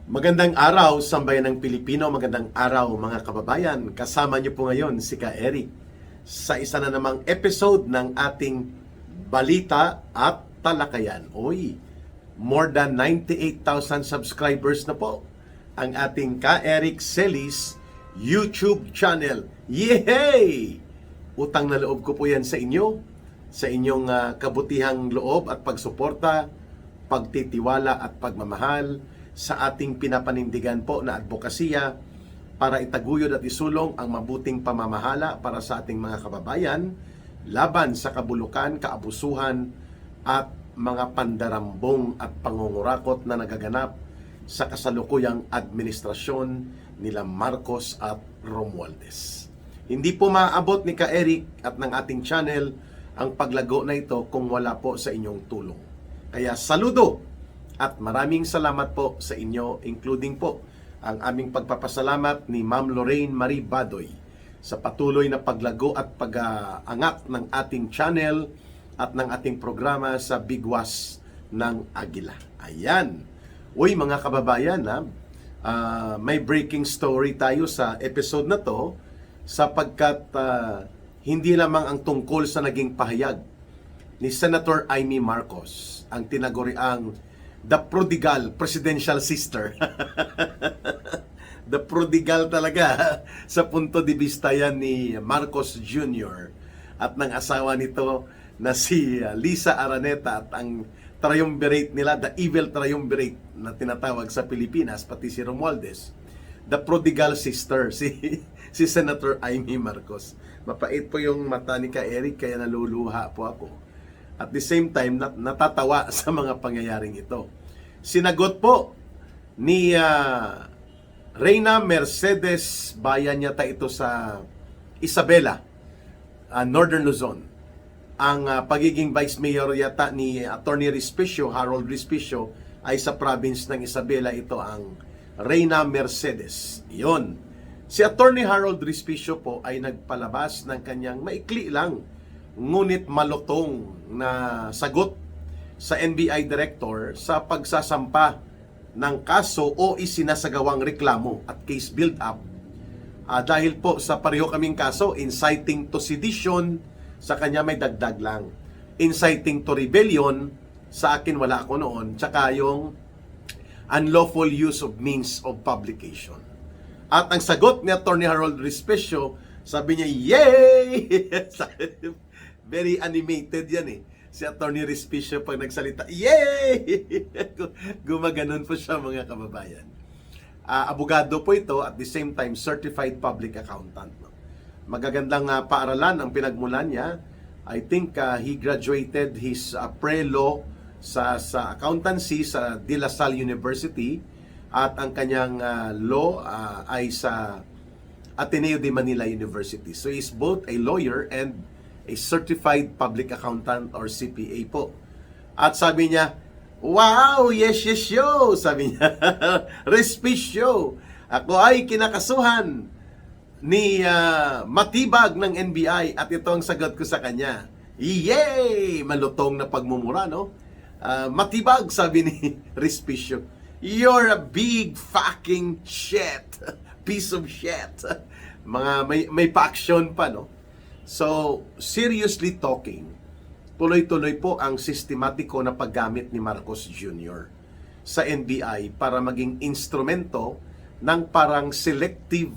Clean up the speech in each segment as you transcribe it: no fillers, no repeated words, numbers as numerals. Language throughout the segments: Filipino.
Magandang araw, sambayan ng Pilipino. Magandang araw, mga kababayan. Kasama niyo po ngayon si Ka Eric sa isa na namang episode ng ating Balita at Talakayan. Uy, more than 98,000 subscribers na po ang ating Ka Eric Celis YouTube channel. Yehey! Utang na loob ko po yan sa inyo, sa inyong kabutihang loob at pagsuporta, pagtitiwala at pagmamahal sa ating pinapanindigan po na advokasya para itaguyod at isulong ang mabuting pamamahala para sa ating mga kababayan laban sa kabulukan, kaabusuhan at mga pandarambong at pangungurakot na nagaganap sa kasalukuyang administrasyon nila Marcos at Romualdez. Hindi po maaabot ni Ka Eric at ng ating channel ang paglago na ito kung wala po sa inyong tulong. Kaya saludo at maraming salamat po sa inyo, including po ang aming pagpapasalamat ni Ma'am Lorraine Marie Badoy sa patuloy na paglago at pag-angat ng ating channel at ng ating programa sa Bigwas ng Agila. Ayan. Uy mga kababayan, may breaking story tayo sa episode na to sapagkat hindi lamang ang tungkol sa naging pahayag ni Senator Amy Marcos, ang tinaguriang the prodigal presidential sister. The prodigal talaga sa punto de vista yan ni Marcos Jr. at ng asawa nito na si Lisa Araneta at ang triumvirate nila, the evil triumvirate na tinatawag sa Pilipinas, pati si Romualdez. The prodigal sister, si Senator Amy Marcos. Mapait po yung mata ni Ka Eric kaya naluluha po ako. At the same time, natatawa sa mga pangyayaring ito. Sinagot po ni Reyna Mercedes, bayan yata ito sa Isabela, Northern Luzon. Ang pagiging Vice Mayor yata ni Attorney Respicio, Harold Respicio, ay sa province ng Isabela. Ito ang Reyna Mercedes. Iyon. Si Attorney Harold Respicio po ay nagpalabas ng kanyang maikli lang ngunit malutong na sagot sa NBI Director sa pagsasampa ng kaso o isinasagawang reklamo at case build-up. Dahil po sa pareho kaming kaso, inciting to sedition, sa kanya may dagdag lang. Inciting to rebellion, sa akin wala ako noon, tsaka yung unlawful use of means of publication. At ang sagot ni Attorney Harold Respicio, sabi niya, yay! Very animated yan eh. Si Attorney Respicio pag nagsalita, yay! Gumaganon po siya mga kababayan. Abogado po ito at the same time certified public accountant. No? Magagandang paaralan ang pinagmulan niya. I think he graduated his pre-law sa accountancy sa De La Salle University at ang kanyang law ay sa Ateneo de Manila University. So he's both a lawyer and a certified public accountant or CPA po. At sabi niya, wow, yes, yo! Sabi niya, Respicio, ako ay kinakasuhan ni Matibag ng NBI at ito ang sagot ko sa kanya. Yay! Malutong na pagmumura, no? Matibag, sabi ni Respicio, you're a big fucking shit. Piece of shit. May pa-action pa, no? So, seriously talking, tuloy-tuloy po ang sistematiko na paggamit ni Marcos Jr. sa NBI para maging instrumento ng parang selective,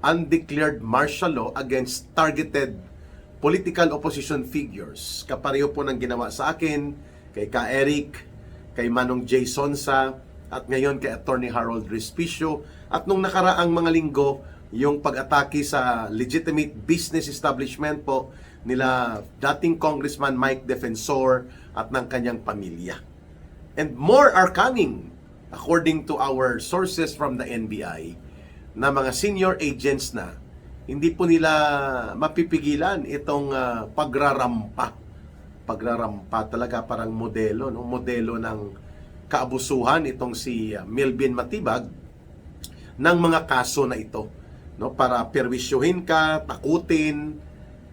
undeclared martial law against targeted political opposition figures. Kapareho po ng ginawa sa akin, kay Ka Eric, kay Manong J. Sonsa, at ngayon kay Attorney Harold Respicio, at nung nakaraang mga linggo, yung pag-atake sa legitimate business establishment po nila dating Congressman Mike Defensor at ng kanyang pamilya. And more are coming, according to our sources from the NBI, na mga senior agents na hindi po nila mapipigilan itong pagrarampa. Pagrarampa talaga parang modelo, no? Modelo ng kaabusuhan itong si Melvin Matibag ng mga kaso na ito. No, para perwisyuhin ka, takutin,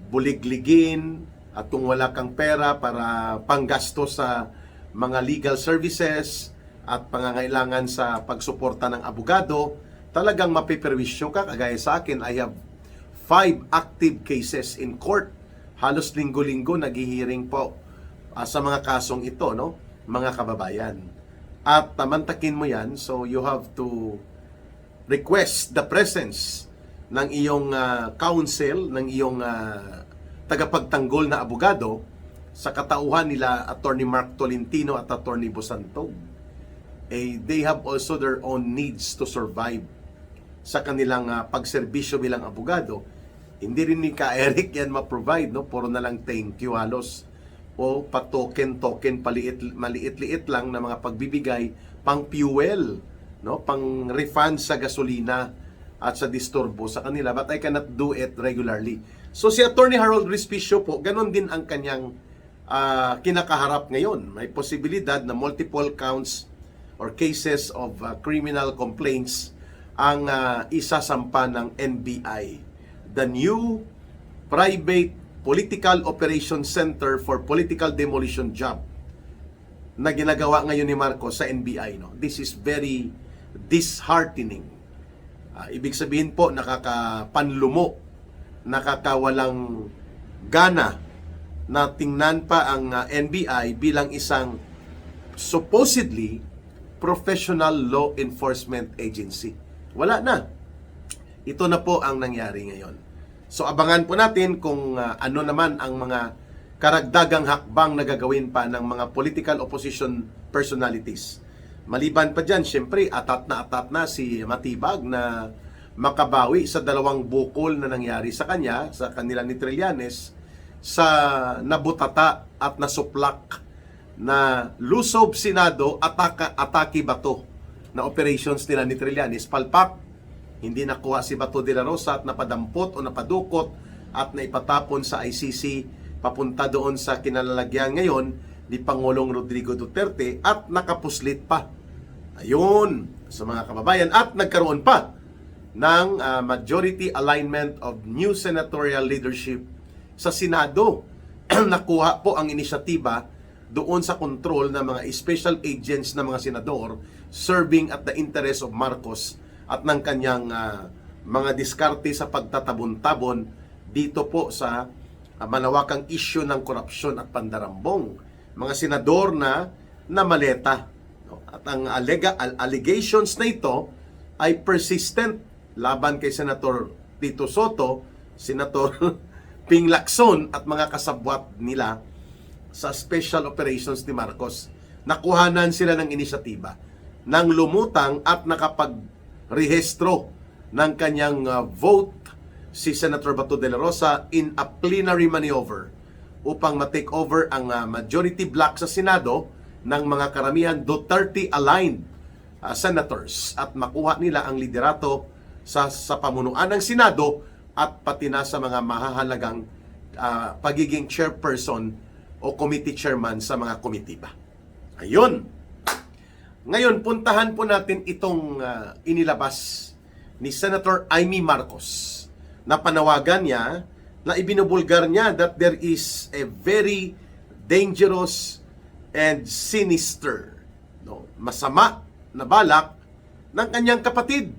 buligligin, at kung wala kang pera para panggasto sa mga legal services, at pangangailangan sa pagsuporta ng abogado, talagang mapiperwisyo ka. Kagaya sa akin, I have 5 active cases in court. Halos linggo-linggo naghihiring po sa mga kasong ito, no, mga kababayan. At mantakin mo yan, so you have to request the presence ng iyong counsel, ng iyong tagapagtanggol na abogado sa katauhan nila Attorney Mark Tolentino at Attorney Bosantog. They have also their own needs to survive sa kanilang pagserbisyo bilang abogado. Hindi rin ni Ka Eric yan ma-provide, no? Puro na lang thank you halos, o pa-token, maliit-liit lang na mga pagbibigay pang fuel, no? Pang refund sa gasolina at sa disturbo sa kanila, but I cannot do it regularly. So si Attorney Harold Respicio po, ganon din ang kanyang kinakaharap ngayon. May posibilidad na multiple counts or cases of criminal complaints ang isasampa ng NBI, the new Private Political Operations Center for Political Demolition Job, na ginagawa ngayon ni Marcos sa NBI. No? This is very disheartening. Ibig sabihin po, nakakapanlumo, nakakawalang gana na tingnan pa ang NBI bilang isang supposedly professional law enforcement agency. Wala na. Ito na po ang nangyari ngayon. So abangan po natin kung ano naman ang mga karagdagang hakbang na gagawin pa ng mga political opposition personalities. Maliban pa dyan, syempre, atat na si Matibag na makabawi sa 2 bukol na nangyari sa kanya, sa kanila ni Trillanes, sa nabutata at nasuplak na Lusob Senado atake bato na operations nila ni Trillanes. Palpak, hindi nakuha si Bato de la Rosa at napadampot o napadukot at naipatapon sa ICC papunta doon sa kinalalagyan ngayon ni Pangulong Rodrigo Duterte at nakapuslit pa. Ayun, sa mga kababayan. At nagkaroon pa ng majority alignment of new senatorial leadership sa Senado. Nakuha po ang inisyatiba doon sa control ng mga special agents na mga senador serving at the interest of Marcos at ng kanyang mga diskarte sa pagtatabon-tabon dito po sa malawakang issue ng korupsyon at pandarambong. Mga senador na namaleta. At ang allegations na ito ay persistent laban kay Senator Tito Soto, Senator Ping Lacson at mga kasabwat nila sa special operations ni Marcos. Nakuhanan sila ng inisyatiba ng lumutang at nakapagrehistro ng kanyang vote si Senator Bato de la Rosa in a plenary maneuver upang ma-take over ang majority block sa Senado ng mga karamihan Duterte-aligned senators at makuha nila ang liderato sa pamunuan ng Senado at pati na sa mga mahahalagang pagiging chairperson o committee chairman sa mga komitiba. Ayun. Ngayon, puntahan po natin itong inilabas ni Senator Amy Marcos na panawagan niya, na ibinubulgar niya that there is a very dangerous and sinister, masama na balak ng kanyang kapatid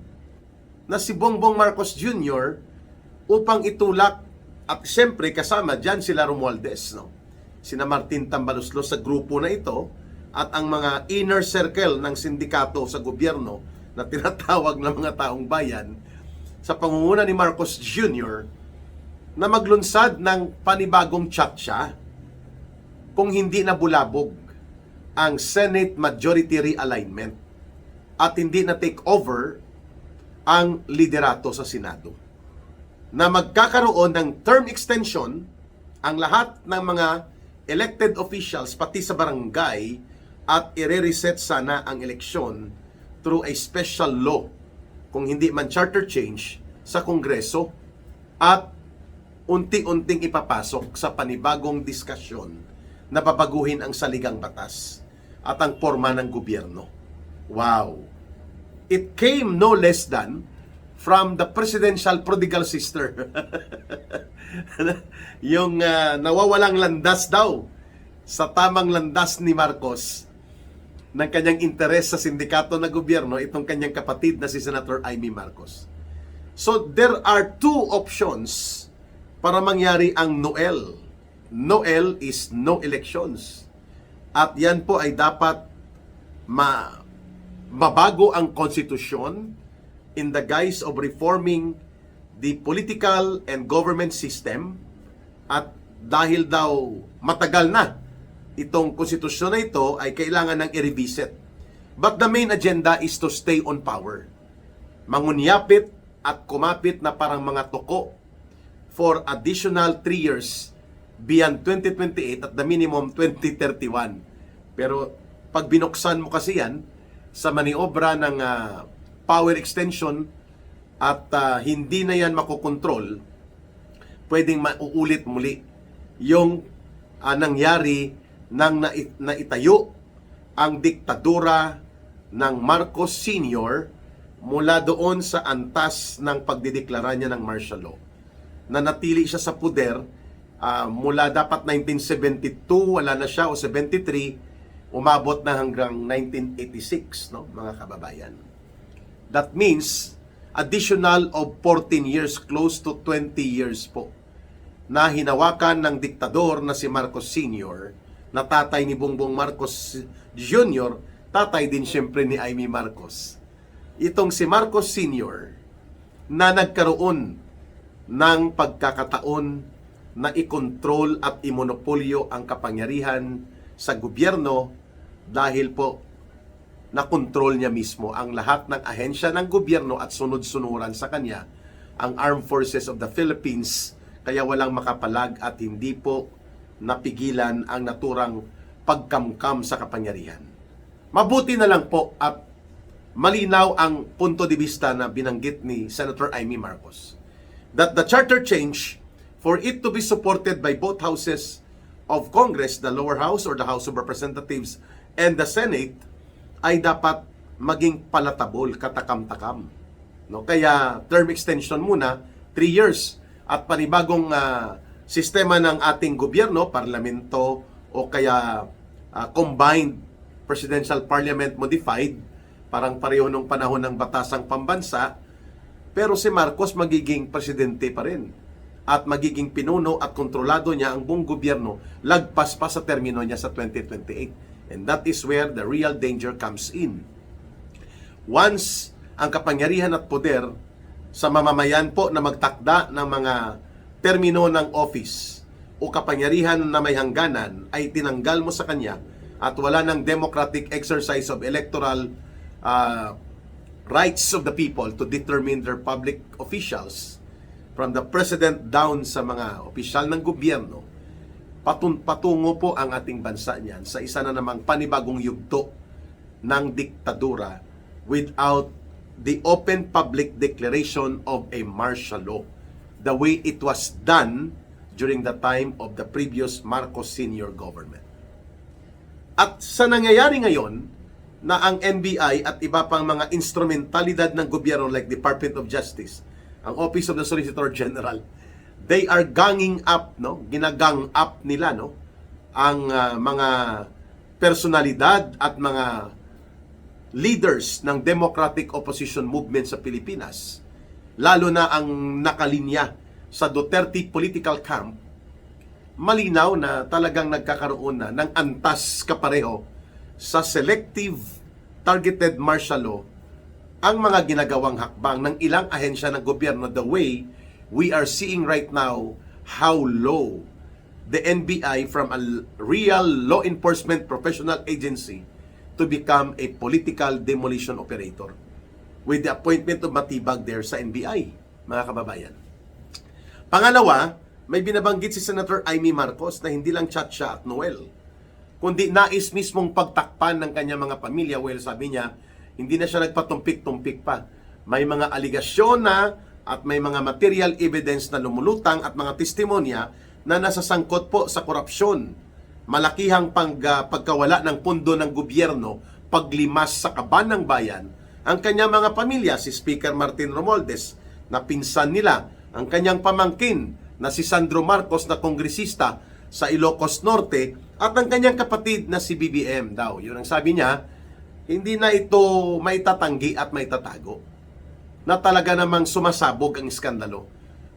na si Bongbong Marcos Jr. upang itulak, at siyempre kasama dyan sila Romualdez, sina Martin Tambaluslos sa grupo na ito, at ang mga inner circle ng sindikato sa gobyerno na tinatawag ng mga taong bayan sa pangunguna ni Marcos Jr. na maglunsad ng panibagong tsatsya kung hindi na bulabog ang Senate Majority Realignment at hindi na take over ang liderato sa Senado. Na magkakaroon ng term extension ang lahat ng mga elected officials pati sa barangay at i-reset sana ang eleksyon through a special law, kung hindi man charter change, sa Kongreso at unti-unting ipapasok sa panibagong diskusyon na babaguhin ang saligang batas at ang forma ng gobyerno. Wow! It came no less than from the presidential prodigal sister. Yung nawawalang landas daw sa tamang landas ni Marcos ng kanyang interes sa sindikato na gobyerno itong kanyang kapatid na si Senator Amy Marcos. So there are two options para mangyari ang Noel. Noel is no elections. At yan po ay dapat mabago ang konstitusyon in the guise of reforming the political and government system. At dahil daw matagal na itong konstitusyon na ito, ay kailangan ng i-revisit. But the main agenda is to stay on power. Mangunyapit at kumapit na parang mga toko for additional 3 years beyond 2028 at the minimum 2031. Pero pag binuksan mo kasi yan sa maniobra ng power extension at hindi na yan makokontrol, pwedeng mauulit muli yung nangyari nang naitayo ang diktadura ng Marcos Sr. mula doon sa antas ng pagdideklara niya ng martial law. Nanatili siya sa puder mula dapat 1972, wala na siya, o 73, umabot na hanggang 1986, no, mga kababayan. That means additional of 14 years, close to 20 years po, na hinawakan ng diktador na si Marcos Sr., na tatay ni Bongbong Marcos Jr., tatay din siyempre ni Amy Marcos. Itong si Marcos Sr. na nagkaroon ng pagkakataon na ikontrol at imonopolyo ang kapangyarihan sa gobyerno dahil po nakontrol niya mismo ang lahat ng ahensya ng gobyerno at sunod-sunuran sa kanya ang Armed Forces of the Philippines, kaya walang makapalag at hindi po napigilan ang naturang pagkamkam sa kapangyarihan. Mabuti na lang po at malinaw ang punto de vista na binanggit ni Senator Amy Marcos, that the charter change, for it to be supported by both houses of Congress, the lower house or the House of Representatives and the Senate, ay dapat maging palatabol, katakam-takam. No? Kaya term extension muna, 3 years, at panibagong sistema ng ating gobyerno, parlamento o kaya combined presidential parliament modified, parang pareho nung panahon ng batasang pambansa, pero si Marcos magiging presidente pa rin at magiging pinuno at kontrolado niya ang buong gobyerno lagpas pa sa termino niya sa 2028. And that is where the real danger comes in. Once ang kapangyarihan at poder sa mamamayan po na magtakda ng mga termino ng office o kapangyarihan na may hangganan ay tinanggal mo sa kanya at wala ng democratic exercise of electoral rights of the people to determine their public officials from the president down sa mga opisyal ng gobyerno, patungo po ang ating bansa niyan sa isa na namang panibagong yugto ng diktadura without the open public declaration of a martial law, the way it was done during the time of the previous Marcos Sr. government. At sa nangyayari ngayon, na ang NBI at iba pang mga instrumentalidad ng gobyerno like Department of Justice, ang Office of the Solicitor General, they are ganging up, no? Ginagang up nila, no? Ang mga personalidad at mga leaders ng democratic opposition movement sa Pilipinas, lalo na ang nakalinya sa Duterte political camp. Malinaw na talagang nagkakaroon na ng antas kapareho sa selective targeted martial law ang mga ginagawang hakbang ng ilang ahensya ng gobyerno, the way we are seeing right now how low the NBI from a real law enforcement professional agency to become a political demolition operator with the appointment of Matibag there sa NBI, mga kababayan. Pangalawa, may binabanggit si Senator Amy Marcos na hindi lang Chacha at Noel, kundi nais mismong pagtakpan ng kanyang mga pamilya. Well, sabi niya, hindi na siya nagpatumpik-tumpik pa. May mga aligasyon na at may mga material evidence na lumulutang at mga testimonya na nasasangkot po sa korupsyon, malakihang pagkawala ng pundo ng gobyerno, paglimas sa kaban ng bayan, ang kanyang mga pamilya, si Speaker Martin Romualdez, na pinsan nila, ang kanyang pamangkin, na si Sandro Marcos, na kongresista sa Ilocos Norte, at ang kanyang kapatid na si BBM daw. Yun ang sabi niya, hindi na ito maitatanggi at maitatago na talaga namang sumasabog ang iskandalo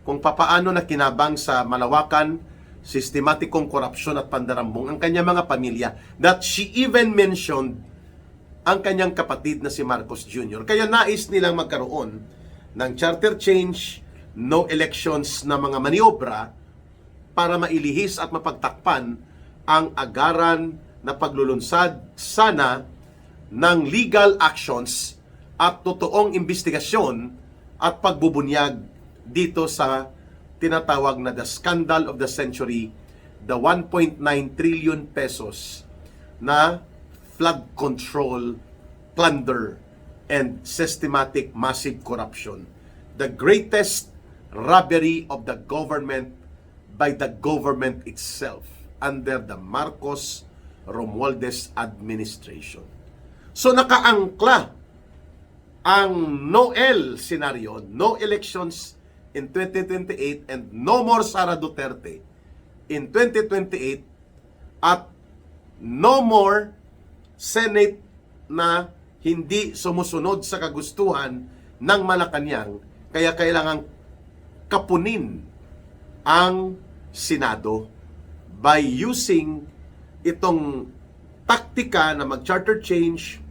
kung papaano na kinabang sa malawakan, sistematikong korupsyon at pandarambong ang kanyang mga pamilya, that she even mentioned ang kanyang kapatid na si Marcos Jr. Kaya nais nilang magkaroon ng charter change, no elections na mga maniobra para mailihis at mapagtakpan ang agaran na paglulunsad sana ng legal actions at totoong investigasyon at pagbubunyag dito sa tinatawag na the scandal of the century, the 1.9 trillion pesos na flood control, plunder, and systematic massive corruption. The greatest robbery of the government by the government itself under the Marcos Romualdez administration. So nakaangkla ang no-el scenario, no elections in 2028 and no more Sara Duterte in 2028 at no more Senate na hindi sumusunod sa kagustuhan ng Malacanang, kaya kailangang kapunin ang Senado by using itong taktika na mag-charter change,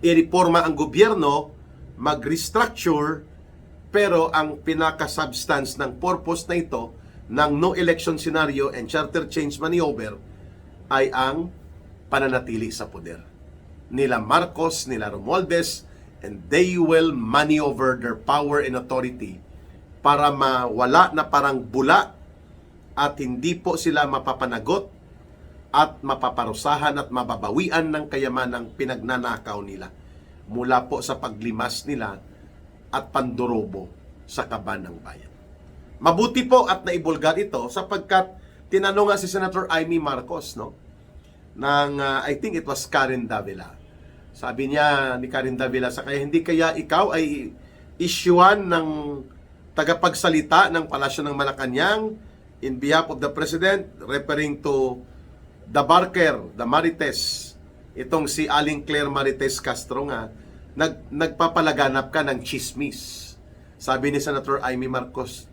i-reforma ang gobyerno, mag-restructure, pero ang pinaka-substance ng purpose na ito ng no election scenario and charter change maneuver ay ang pananatili sa poder nila Marcos, nila Romualdez, and they will maneuver their power and authority para mawala na parang bula at hindi po sila mapapanagot at mapaparusahan at mababawian ng kayamanang pinagnanakaw nila mula po sa paglimas nila at pandorobo sa kaban ng bayan. Mabuti po at naibulgar ito sapagkat tinanong nga si Senator Amy Marcos ng I think it was Karen Davila. Sabi niya ni Karen Davila, hindi kaya ikaw ay isyuan ng tagapagsalita ng Palasyo ng Malacanang in behalf of the President, referring to the Barker, the Marites, itong si Aling Claire Marites Castro nga, nagpapalaganap ka ng chismis. Sabi ni Senator Amy Marcos,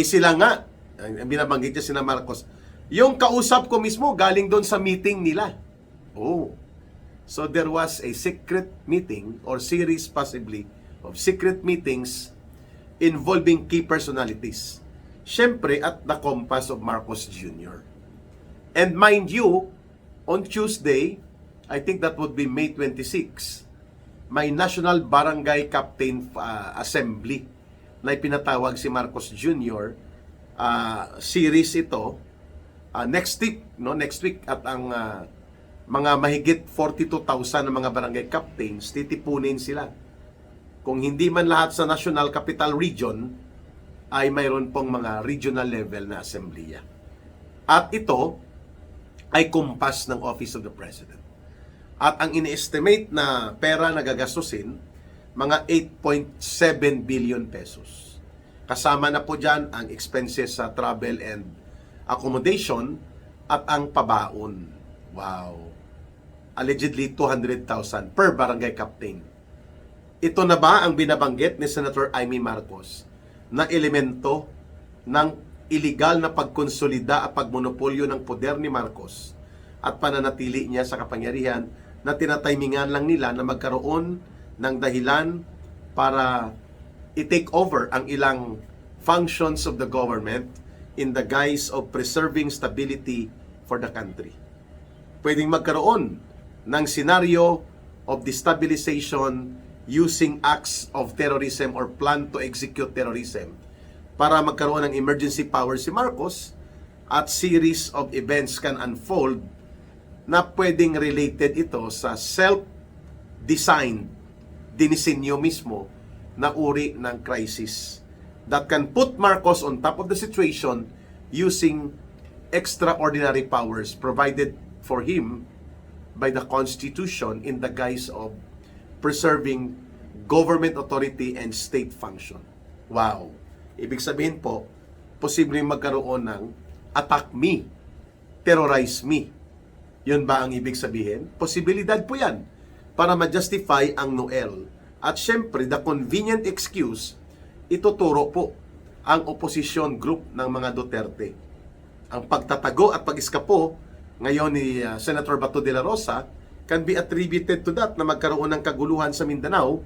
sila nga, binabanggit niya sina Marcos, yung kausap ko mismo galing doon sa meeting nila. Oh, so there was a secret meeting or series possibly of secret meetings involving key personalities. Siyempre at the compass of Marcos Jr. And mind you, on Tuesday, I think that would be May 26, may National Barangay Captain Assembly na ipinatawag si Marcos Jr. Series ito next week at ang mga mahigit 42,000 na mga barangay captains titipunin sila. Kung hindi man lahat sa National Capital Region, ay mayroon pong mga regional level na assemblea. At ito ay kumpas ng Office of the President. At ang ini-estimate na pera na gagastusin, mga 8.7 billion pesos. Kasama na po dyan ang expenses sa travel and accommodation at ang pabaon. Wow! Allegedly 200,000 per barangay captain. Ito na ba ang binabanggit ni Senator Amy Marcos na elemento ng iligal na pagkonsolida at pagmonopolyo ng poder ni Marcos at pananatili niya sa kapangyarihan na tinatimingan lang nila na magkaroon ng dahilan para i-take over ang ilang functions of the government in the guise of preserving stability for the country. Pwedeng magkaroon ng scenario of destabilization using acts of terrorism or plan to execute terrorism para magkaroon ng emergency power si Marcos at series of events can unfold na pwedeng related ito sa self-designed, dinisenyo mismo na uri ng crisis that can put Marcos on top of the situation using extraordinary powers provided for him by the Constitution in the guise of preserving government authority and state function. Wow! Ibig sabihin po, posibleng magkaroon ng attack me, terrorize me. Yun ba ang ibig sabihin? Posibilidad po yan para ma-justify ang Noel. At syempre, the convenient excuse, ituturo po ang opposition group ng mga Duterte. Ang pagtatago at pag-iskapo ngayon ni Senator Bato de la Rosa can be attributed to that, na magkaroon ng kaguluhan sa Mindanao,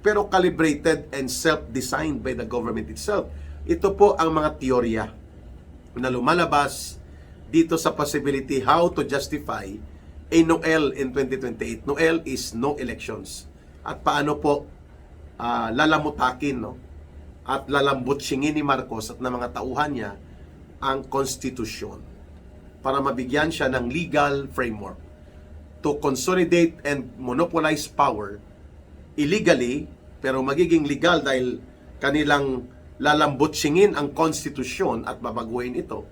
pero calibrated and self-designed by the government itself. Ito po ang mga teorya na lumalabas dito sa possibility how to justify a Noel in 2028. Noel is no elections. At paano po lalamutakin, no? At lalambutsingin ni Marcos at ng mga tauhan niya ang konstitusyon para mabigyan siya ng legal framework to consolidate and monopolize power illegally, pero magiging legal dahil kanilang lalambutsingin ang konstitusyon at babaguhin ito.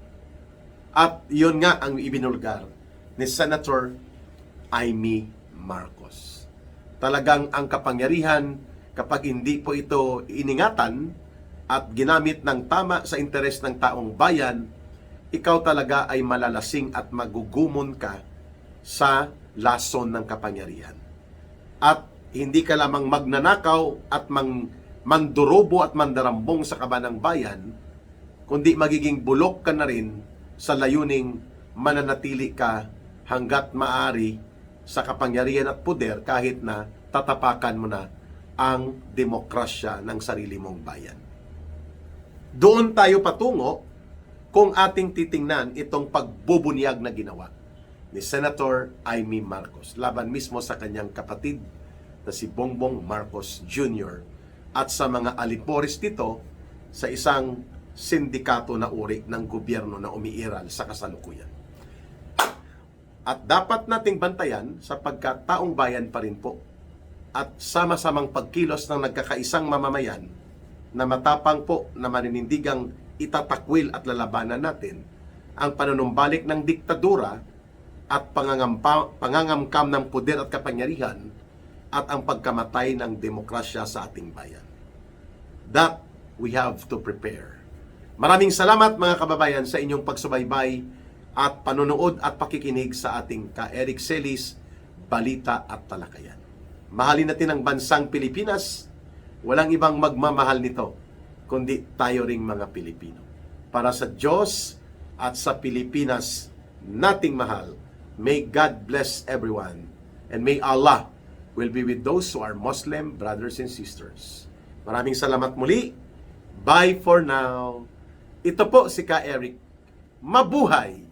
At yun nga ang ibinulgar ni Senator Amy Marcos. Talagang ang kapangyarihan, kapag hindi po ito iningatan at ginamit ng tama sa interes ng taong bayan, ikaw talaga ay malalasing at magugumon ka sa lason ng kapangyarihan. At hindi ka lamang magnanakaw at mandurobo at mandarambong sa kaban ng bayan, kundi magiging bulok ka na rin sa layuning mananatili ka hanggat maaari sa kapangyarihan at poder kahit na tatapakan mo na ang demokrasya ng sarili mong bayan. Doon tayo patungo kung ating titingnan itong pagbubunyag na ginawa ni Senator Amy Marcos laban mismo sa kanyang kapatid na si Bongbong Marcos Jr. at sa mga alipores nito sa isang sindikato na uri ng gobyerno na umiiral sa kasalukuyan. At dapat nating bantayan sapagkat taong bayan pa rin po at sama-samang pagkilos ng nagkakaisang mamamayan na matapang po na maninindigang itatakwil at lalabanan natin ang panunumbalik ng diktadura at pangangamkam ng poder at kapangyarihan at ang pagkamatay ng demokrasya sa ating bayan. That we have to prepare. Maraming salamat mga kababayan sa inyong pagsubaybay at panonood at pakikinig sa ating Ka-Eric Celis Balita at Talakayan. Mahalin natin ang bansang Pilipinas. Walang ibang magmamahal nito kundi tayo ring mga Pilipino. Para sa Diyos at sa Pilipinas nating mahal, may God bless everyone and may Allah will be with those who are Muslim brothers and sisters. Maraming salamat muli. Bye for now. Ito po si Ka-Eric. Mabuhay!